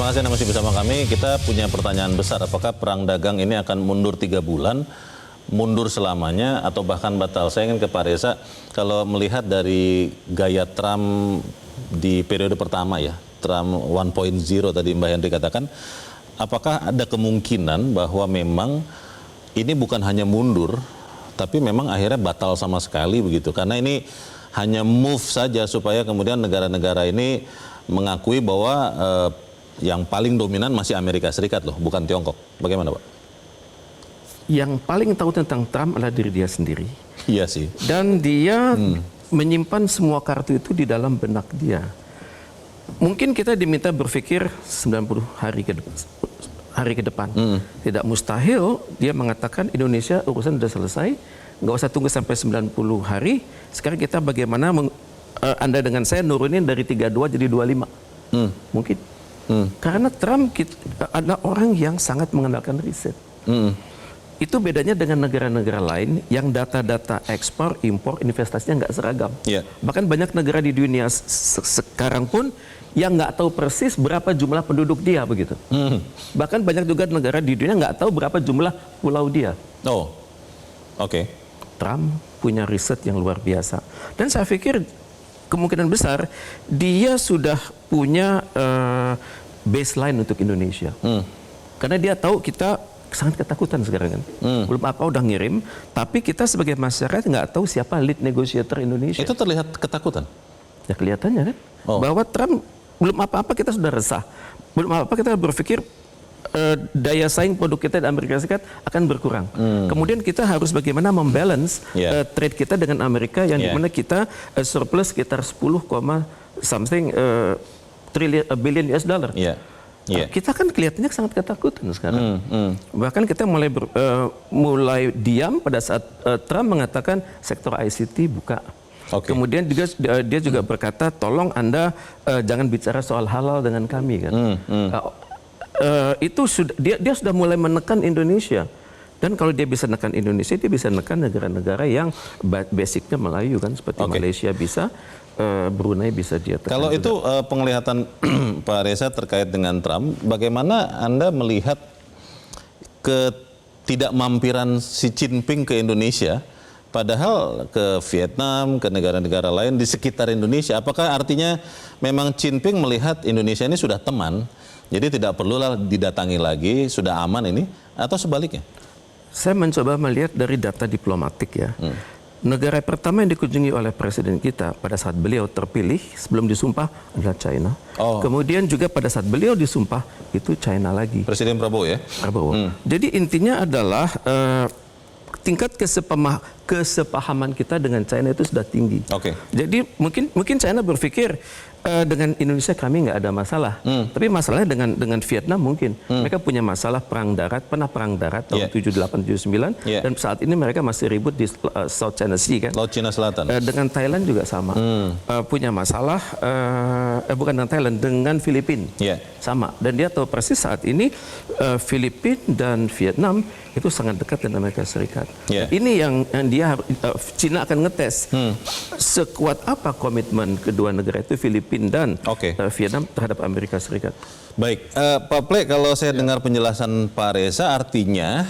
Terima kasih Anda masih bersama kami. Kita punya pertanyaan besar, apakah perang dagang ini akan mundur 3 bulan, mundur selamanya, atau bahkan batal? Saya ingin ke Pak Reza, kalau melihat dari gaya Trump di periode pertama ya, Trump 1.0 tadi Mbak Henry katakan, apakah ada kemungkinan bahwa memang ini bukan hanya mundur, tapi memang akhirnya batal sama sekali begitu? Karena ini hanya move saja supaya kemudian negara-negara ini mengakui bahwa yang paling dominan masih Amerika Serikat loh, bukan Tiongkok. Bagaimana Pak? Yang paling tahu tentang Trump adalah diri dia sendiri. Iya sih. Dan dia menyimpan semua kartu itu di dalam benak dia. Mungkin kita diminta berpikir 90 hari ke depan. Tidak mustahil dia mengatakan Indonesia urusan sudah selesai, nggak usah tunggu sampai 90 hari. Sekarang kita bagaimana Anda dengan saya nurunin dari 32 jadi 25. Mungkin. Karena Trump adalah orang yang sangat mengandalkan riset. Itu bedanya dengan negara-negara lain yang data-data ekspor, impor, investasinya nggak seragam. Bahkan banyak negara di dunia sekarang pun yang nggak tahu persis berapa jumlah penduduk dia begitu. Bahkan banyak juga negara di dunia nggak tahu berapa jumlah pulau dia. Oh, oke. Trump punya riset yang luar biasa. Dan saya pikir kemungkinan besar dia sudah punya baseline untuk Indonesia. Karena dia tahu kita sangat ketakutan sekarang kan. Belum apa udah ngirim, tapi kita sebagai masyarakat nggak tahu siapa lead negotiator Indonesia. Itu terlihat ketakutan? Ya kelihatannya kan. Bahwa Trump belum apa-apa kita sudah resah. Belum apa-apa kita berpikir daya saing produk kita di Amerika Serikat akan berkurang. Kemudian kita harus bagaimana membalance trade kita dengan Amerika yang dimana kita surplus sekitar 10, something billion US dollar. Kita kan kelihatannya sangat ketakutan sekarang. Bahkan kita mulai diam pada saat Trump mengatakan sektor ICT buka. Kemudian juga dia juga berkata tolong Anda jangan bicara soal halal dengan kami kan. Itu sudah dia sudah mulai menekan Indonesia. Dan kalau dia bisa menekan Indonesia, dia bisa menekan negara-negara yang basicnya Melayu kan, seperti Malaysia bisa, Brunei bisa dia tekan. Kalau itu penglihatan Pak Reza terkait dengan Trump, bagaimana Anda melihat ketidakmampiran Xi Jinping ke Indonesia, padahal ke Vietnam, ke negara-negara lain di sekitar Indonesia? Apakah artinya memang Jinping melihat Indonesia ini sudah teman, jadi tidak perlulah didatangi lagi, sudah aman ini, atau sebaliknya? Saya mencoba melihat dari data diplomatik ya. Negara pertama yang dikunjungi oleh presiden kita pada saat beliau terpilih sebelum disumpah adalah China. Kemudian juga pada saat beliau disumpah itu China lagi. Presiden Prabowo ya? Prabowo. Jadi intinya adalah tingkat kesepahaman kita dengan China itu sudah tinggi. Jadi mungkin China berpikir dengan Indonesia kami nggak ada masalah. Tapi masalahnya dengan Vietnam mungkin. Mereka punya masalah perang darat, pernah perang darat tahun 78, 79. Dan saat ini mereka masih ribut di South China Sea kan. Laut Cina Selatan. Dengan Thailand juga sama. Punya masalah, bukan dengan Thailand, dengan Filipina. Sama. Dan dia tahu persis saat ini Filipina dan Vietnam itu sangat dekat dengan Amerika Serikat. Ini yang dia Cina akan ngetes sekuat apa komitmen kedua negara itu, Filipina dan Vietnam terhadap Amerika Serikat. Baik, Pak Ple, kalau saya dengar penjelasan Pak Reza, artinya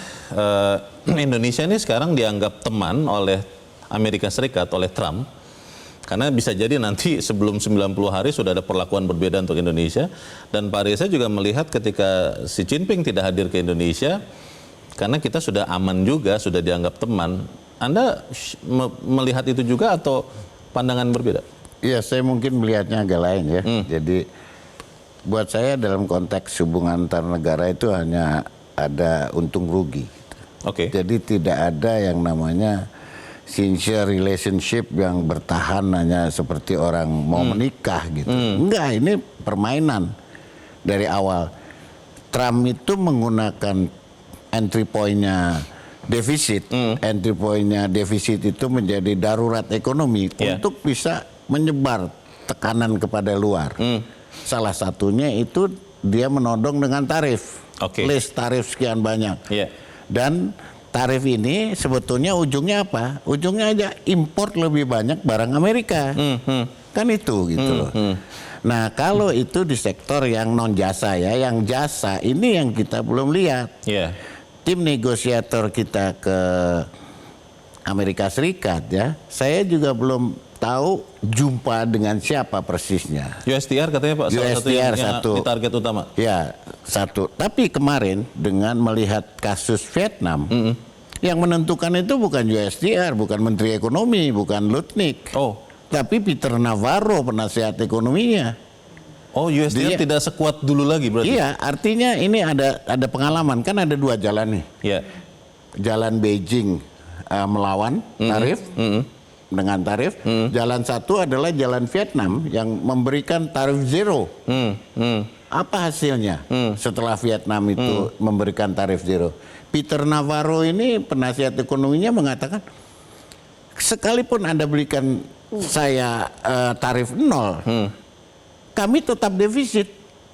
Indonesia ini sekarang dianggap teman oleh Amerika Serikat, oleh Trump, karena bisa jadi nanti sebelum 90 hari sudah ada perlakuan berbeda untuk Indonesia. Dan Pak Reza juga melihat ketika Xi Jinping tidak hadir ke Indonesia, karena kita sudah aman juga, sudah dianggap teman. Anda melihat itu juga atau pandangan berbeda? Iya, saya mungkin melihatnya agak lain ya. Jadi buat saya dalam konteks hubungan antar negara itu hanya ada untung rugi. Jadi tidak ada yang namanya sincere relationship yang bertahan hanya seperti orang mau menikah gitu. Enggak, ini permainan dari awal. Trump itu menggunakan entry point-nya defisit. Entry point-nya defisit itu menjadi darurat ekonomi untuk bisa menyebar tekanan kepada luar. Salah satunya itu dia menodong dengan tarif. List tarif sekian banyak. Dan tarif ini sebetulnya ujungnya apa? Ujungnya aja import lebih banyak barang Amerika. Kan itu gitu loh. Nah, kalau itu di sektor yang non jasa ya, yang jasa ini yang kita belum lihat. Iya. Tim negosiator kita ke Amerika Serikat ya, saya juga belum tahu jumpa dengan siapa persisnya. USTR katanya Pak, salah satu yang di target utama. Ya, satu. Tapi kemarin dengan melihat kasus Vietnam, yang menentukan itu bukan USTR, bukan Menteri Ekonomi, bukan Lutnick. Oh. Tapi Peter Navarro, penasihat ekonominya. Oh, USTR tidak sekuat dulu lagi berarti? Iya, artinya ini ada pengalaman. Kan ada dua jalan nih. Iya. Jalan Beijing melawan tarif, dengan tarif. Jalan satu adalah jalan Vietnam yang memberikan tarif zero. Apa hasilnya setelah Vietnam itu memberikan tarif zero? Peter Navarro ini penasihat ekonominya mengatakan, sekalipun Anda berikan saya tarif nol, kami tetap defisit.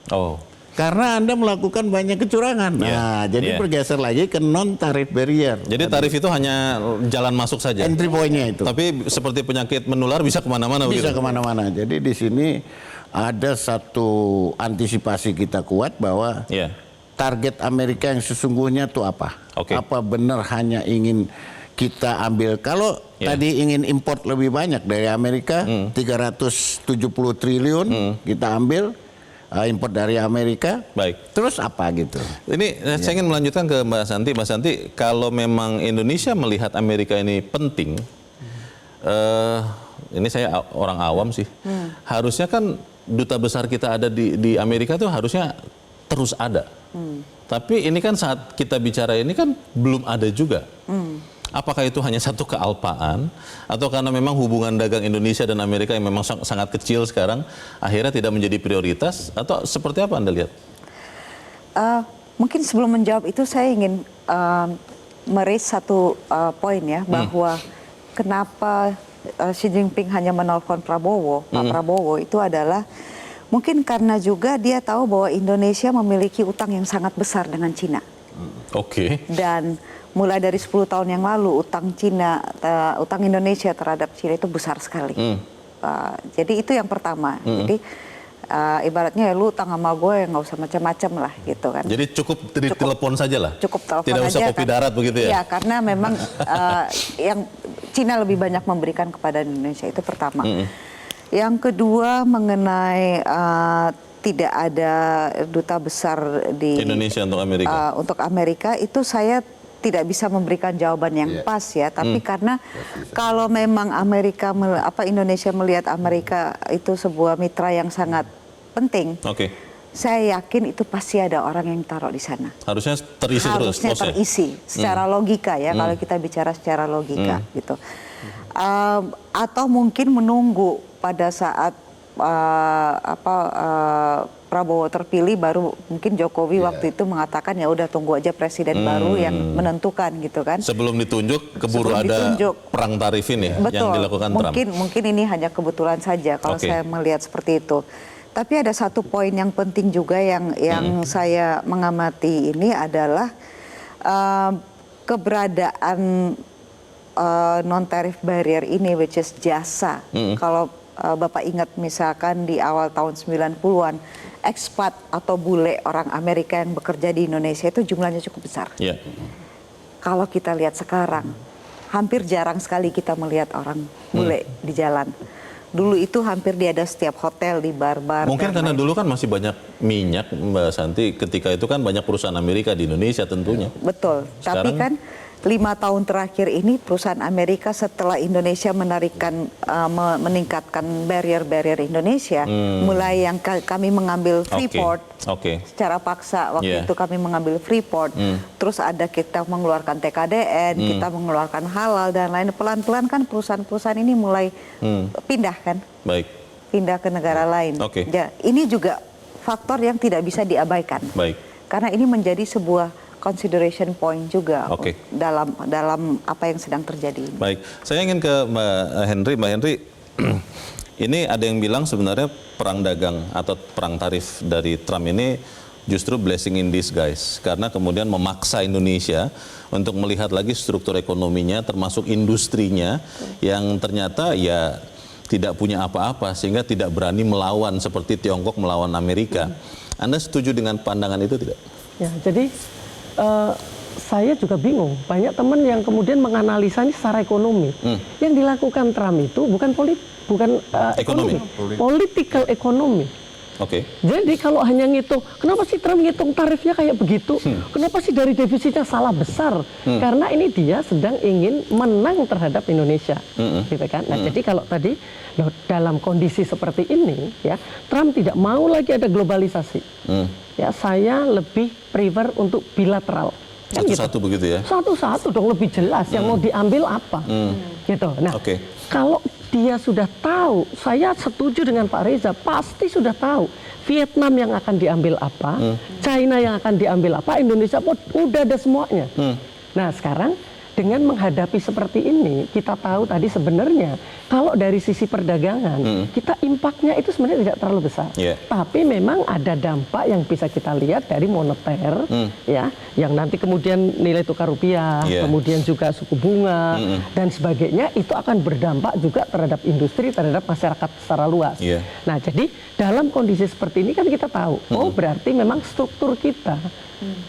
Oh. Karena Anda melakukan banyak kecurangan. Nah, jadi bergeser lagi ke non tarif barrier. Jadi tarif itu hanya jalan masuk saja. Entry point-nya itu. Tapi seperti penyakit menular bisa kemana-mana. Bisa kemana-mana. Jadi di sini ada satu antisipasi kita kuat bahwa target Amerika yang sesungguhnya itu apa? Apa benar hanya ingin kita ambil, kalau tadi ingin import lebih banyak dari Amerika, 370 triliun kita ambil, import dari Amerika. Baik. Terus apa gitu? Ini saya ingin melanjutkan ke Mbak Santi. Mbak Santi, kalau memang Indonesia melihat Amerika ini penting, ini saya orang awam sih, harusnya kan duta besar kita ada di Amerika itu harusnya terus ada. Tapi ini kan saat kita bicara ini kan belum ada juga. Apakah itu hanya satu kealpaan atau karena memang hubungan dagang Indonesia dan Amerika yang memang sangat kecil sekarang akhirnya tidak menjadi prioritas, atau seperti apa Anda lihat? Mungkin sebelum menjawab itu saya ingin meraise satu poin ya, bahwa kenapa Xi Jinping hanya menelpon Prabowo, Pak Prabowo, itu adalah mungkin karena juga dia tahu bahwa Indonesia memiliki utang yang sangat besar dengan Cina. Dan mulai dari 10 tahun yang lalu utang Indonesia terhadap Cina itu besar sekali. Jadi itu yang pertama. Jadi ibaratnya ya lu utang sama gue nggak usah macam-macam lah gitu kan. Jadi cukup telepon saja lah. Cukup telepon tidak aja. Tidak usah kopi darat begitu ya? Iya, karena memang yang Cina lebih banyak memberikan kepada Indonesia, itu pertama. Yang kedua mengenai tidak ada duta besar di Indonesia untuk Amerika, itu saya tidak bisa memberikan jawaban yang pas ya, tapi karena kalau memang Indonesia melihat Amerika itu sebuah mitra yang sangat penting, saya yakin itu pasti ada orang yang taruh di sana. Harusnya terisi Harusnya terisi secara logika ya, kalau kita bicara secara logika gitu. Atau mungkin menunggu pada saat Prabowo terpilih, baru mungkin Jokowi waktu itu mengatakan ya udah tunggu aja presiden baru yang menentukan gitu kan. Sebelum ditunjuk keburu ada perang tarif ini yang dilakukan Trump. Mungkin ini hanya kebetulan saja kalau saya melihat seperti itu. Tapi ada satu poin yang penting juga yang saya mengamati ini adalah keberadaan non tarif barrier ini, which is jasa. Kalau Bapak ingat misalkan di awal tahun 90-an, ekspat atau bule orang Amerika yang bekerja di Indonesia itu jumlahnya cukup besar. Kalau kita lihat sekarang, hampir jarang sekali kita melihat orang bule di jalan. Dulu itu hampir ada setiap hotel, di bar-bar. Mungkin karena dulu kan masih banyak minyak, Mbak Santi. Ketika itu kan banyak perusahaan Amerika di Indonesia tentunya. Betul. Sekarang, tapi kan 5 tahun terakhir ini perusahaan Amerika setelah Indonesia meningkatkan barrier Indonesia, mulai yang kami mengambil Freeport secara paksa waktu itu, kami mengambil Freeport, terus ada kita mengeluarkan TKDN, kita mengeluarkan halal dan lain, pelan-pelan kan perusahaan-perusahaan ini mulai pindah kan, pindah ke negara lain. Ya, ini juga faktor yang tidak bisa diabaikan, karena ini menjadi sebuah consideration point juga dalam apa yang sedang terjadi. Baik, saya ingin ke Mbak Henry. Mbak Henry, ini ada yang bilang sebenarnya perang dagang atau perang tarif dari Trump ini justru blessing in disguise, karena kemudian memaksa Indonesia untuk melihat lagi struktur ekonominya, termasuk industrinya, yang ternyata ya tidak punya apa-apa sehingga tidak berani melawan seperti Tiongkok melawan Amerika. Anda setuju dengan pandangan itu tidak? Ya, jadi saya juga bingung. Banyak teman yang kemudian menganalisanya secara ekonomi. Yang dilakukan Trump itu bukan ekonomi, political economy. Oke. Jadi kalau hanya ngitung, kenapa sih Trump ngitung tarifnya kayak begitu? Kenapa sih dari defisitnya salah besar? Karena ini dia sedang ingin menang terhadap Indonesia, gitu kan? Nah, jadi kalau tadi dalam kondisi seperti ini, ya Trump tidak mau lagi ada globalisasi. Ya, saya lebih prefer untuk bilateral. Kan Satu-satu gitu. Begitu ya? Satu-satu dong, lebih jelas yang mau diambil apa, gitu. Nah, kalau dia sudah tahu, saya setuju dengan Pak Reza, pasti sudah tahu Vietnam yang akan diambil apa, China yang akan diambil apa, Indonesia pun udah ada semuanya. Nah, sekarang dengan menghadapi seperti ini, kita tahu tadi sebenarnya kalau dari sisi perdagangan, kita impaknya itu sebenarnya tidak terlalu besar. Tapi memang ada dampak yang bisa kita lihat dari moneter, ya, yang nanti kemudian nilai tukar rupiah, kemudian juga suku bunga dan sebagainya, itu akan berdampak juga terhadap industri, terhadap masyarakat secara luas. Nah, jadi dalam kondisi seperti ini kan kita tahu, oh berarti memang struktur kita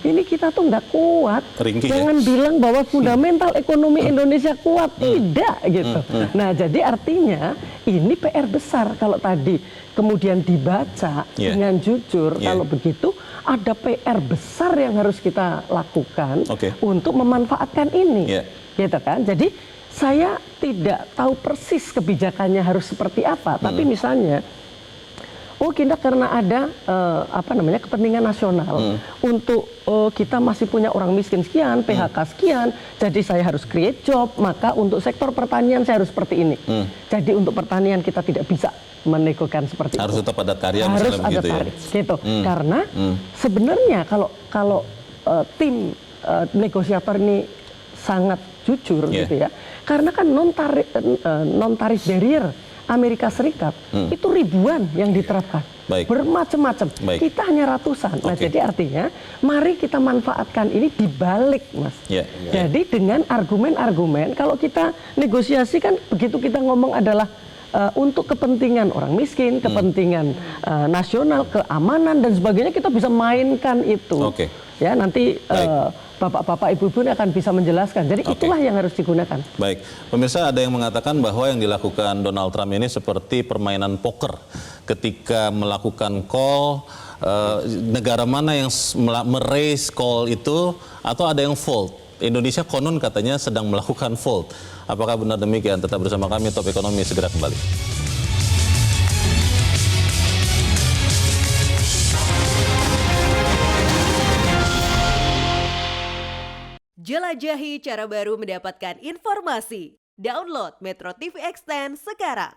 ini kita tuh nggak kuat. Jangan bilang bahwa fundamental ekonomi Indonesia kuat, tidak gitu. Nah, jadi artinya ini PR besar kalau tadi kemudian dibaca dengan jujur. Kalau begitu ada PR besar yang harus kita lakukan untuk memanfaatkan ini, gitu kan? Jadi saya tidak tahu persis kebijakannya harus seperti apa, tapi misalnya kita karena ada kepentingan nasional untuk kita masih punya orang miskin sekian, PHK sekian, jadi saya harus create job, maka untuk sektor pertanian saya harus seperti ini. Jadi untuk pertanian kita tidak bisa menegokan seperti harus itu. Tetap ada karya, harus ada begitu tarif, gitu. Karena sebenarnya kalau tim negosiator ini sangat jujur gitu ya, karena kan non tarif barrier Amerika Serikat itu ribuan yang diterapkan, bermacam-macam. Kita hanya ratusan. Nah, jadi artinya mari kita manfaatkan ini dibalik, Mas. Jadi dengan argumen-argumen, kalau kita negosiasi kan begitu kita ngomong adalah untuk kepentingan orang miskin, kepentingan nasional, keamanan dan sebagainya, kita bisa mainkan itu. Ya, nanti bapak-bapak, ibu-ibu akan bisa menjelaskan. Jadi itulah yang harus digunakan. Baik, pemirsa, ada yang mengatakan bahwa yang dilakukan Donald Trump ini seperti permainan poker. Ketika melakukan call, negara mana yang meraise call itu, atau ada yang fold. Indonesia konon katanya sedang melakukan fold. Apakah benar demikian? Tetap bersama kami, Top Ekonomi segera kembali. Jelajahi cara baru mendapatkan informasi. Download Metro TV Extend sekarang.